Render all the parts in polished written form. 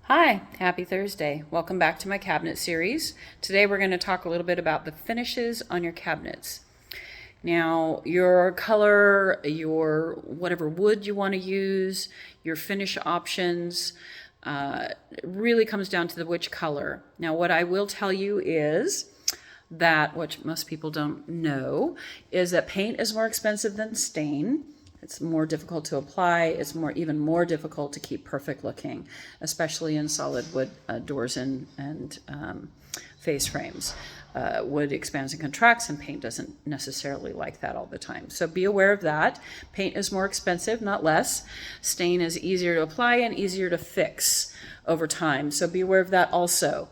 Hi, happy Thursday. Welcome back to my cabinet series. Today we're going to talk a little bit about the finishes on your cabinets. Now, your color, your whatever wood you want to use, your finish options, it really comes down to which color. Now, what I will tell you is that, which most people don't know, is that paint is more expensive than stain. It's more difficult to apply. It's even more difficult to keep perfect looking, especially in solid wood doors and face frames. Wood expands and contracts, and paint doesn't necessarily like that all the time. So be aware of that. Paint is more expensive, not less. Stain is easier to apply and easier to fix over time. So be aware of that also.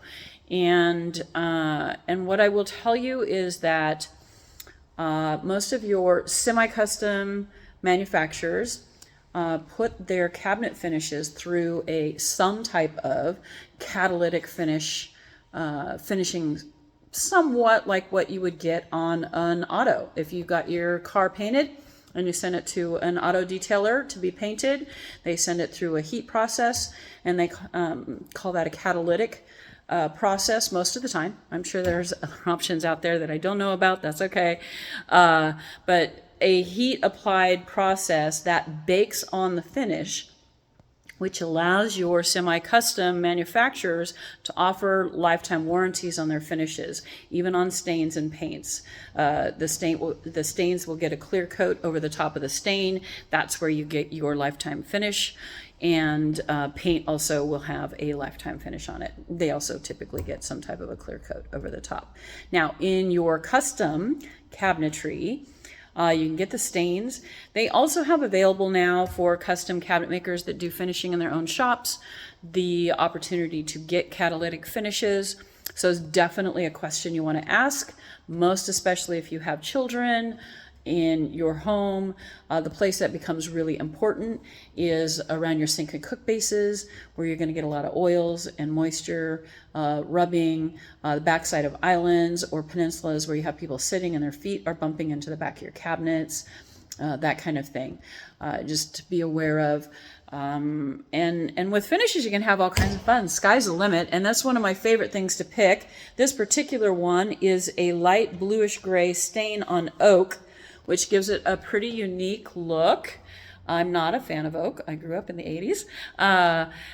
And what I will tell you is that most of your semi-custom manufacturers put their cabinet finishes through some type of catalytic finishing, somewhat like what you would get on an auto. If you got your car painted and you send it to an auto detailer to be painted, they send it through a heat process, and they call that a catalytic process most of the time. I'm sure there's other options out there that I don't know about. That's okay. But a heat applied process that bakes on the finish, which allows your semi-custom manufacturers to offer lifetime warranties on their finishes, even on stains and paints. The stains will get a clear coat over the top of the stain. That's where you get your lifetime finish. And paint also will have a lifetime finish on it. They also typically get some type of a clear coat over the top. Now, in your custom cabinetry, you can get the stains. They also have available now for custom cabinet makers that do finishing in their own shops the opportunity to get catalytic finishes. So it's definitely a question you want to ask, most especially if you have children in your home. The place that becomes really important is around your sink and cook bases, where you're going to get a lot of oils and moisture rubbing the backside of islands or peninsulas where you have people sitting and their feet are bumping into the back of your cabinets, that kind of thing. Just to be aware of. And with finishes, you can have all kinds of fun. Sky's the limit, and that's one of my favorite things to pick. This particular one is a light bluish gray stain on oak, which gives it a pretty unique look. I'm not a fan of oak. I grew up in the 80s.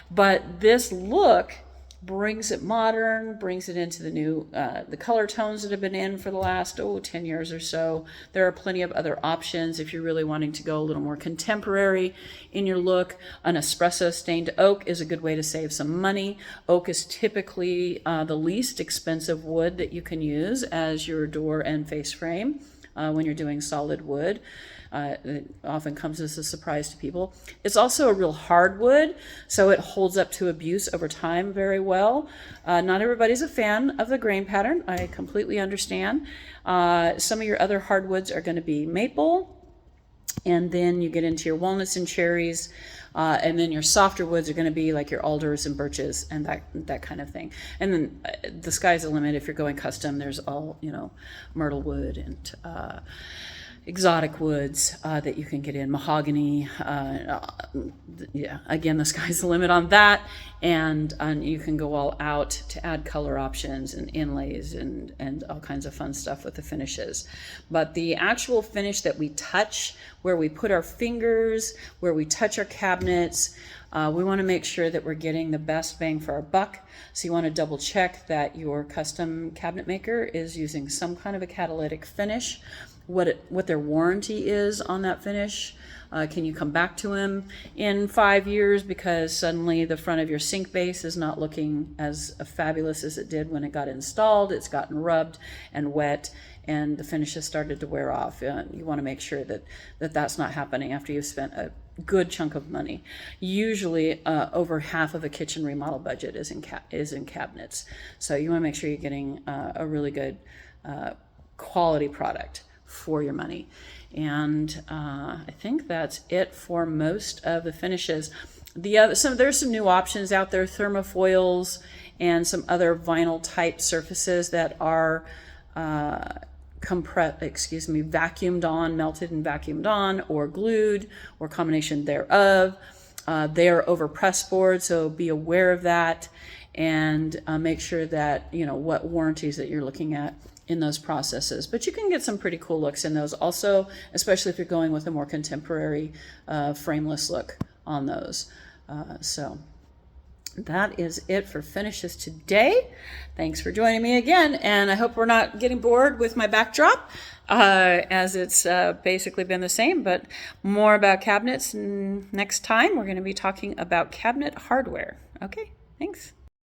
But this look brings it modern, brings it into the color tones that have been in for the last 10 years or so. There are plenty of other options if you're really wanting to go a little more contemporary in your look. An espresso stained oak is a good way to save some money. Oak is typically the least expensive wood that you can use as your door and face frame. When you're doing solid wood. It often comes as a surprise to people. It's also a real hardwood, so it holds up to abuse over time very well. Not everybody's a fan of the grain pattern. I completely understand. Some of your other hardwoods are going to be maple, and then you get into your walnuts and cherries, and then your softer woods are going to be like your alders and birches and that kind of thing. And then the sky's the limit if you're going custom. There's all, myrtle wood and exotic woods that you can get in, mahogany. Again, the sky's the limit on that. And you can go all out to add color options and inlays and all kinds of fun stuff with the finishes. But the actual finish that we touch, where we put our fingers, where we touch our cabinets, we want to make sure that we're getting the best bang for our buck. So you want to double check that your custom cabinet maker is using some kind of a catalytic finish, what their warranty is on that finish. Can you come back to him in 5 years because suddenly the front of your sink base is not looking as fabulous as it did when it got installed? It's gotten rubbed and wet, and the finish has started to wear off. You want to make sure that that's not happening after you've spent a good chunk of money. Usually over half of a kitchen remodel budget is in cabinets. So you want to make sure you're getting a really good quality product for your money. And I think that's it for most of the finishes. There's some new options out there, thermofoils and some other vinyl type surfaces that are vacuumed on, melted and vacuumed on, or glued, or combination thereof. They are over press board, so be aware of that, and make sure that you know what warranties that you're looking at in those processes. But you can get some pretty cool looks in those also, especially if you're going with a more contemporary frameless look on those. So that is it for finishes today. Thanks for joining me again, and I hope we're not getting bored with my backdrop, as it's basically been the same, but more about cabinets next time. We're going to be talking about cabinet hardware. Okay, thanks.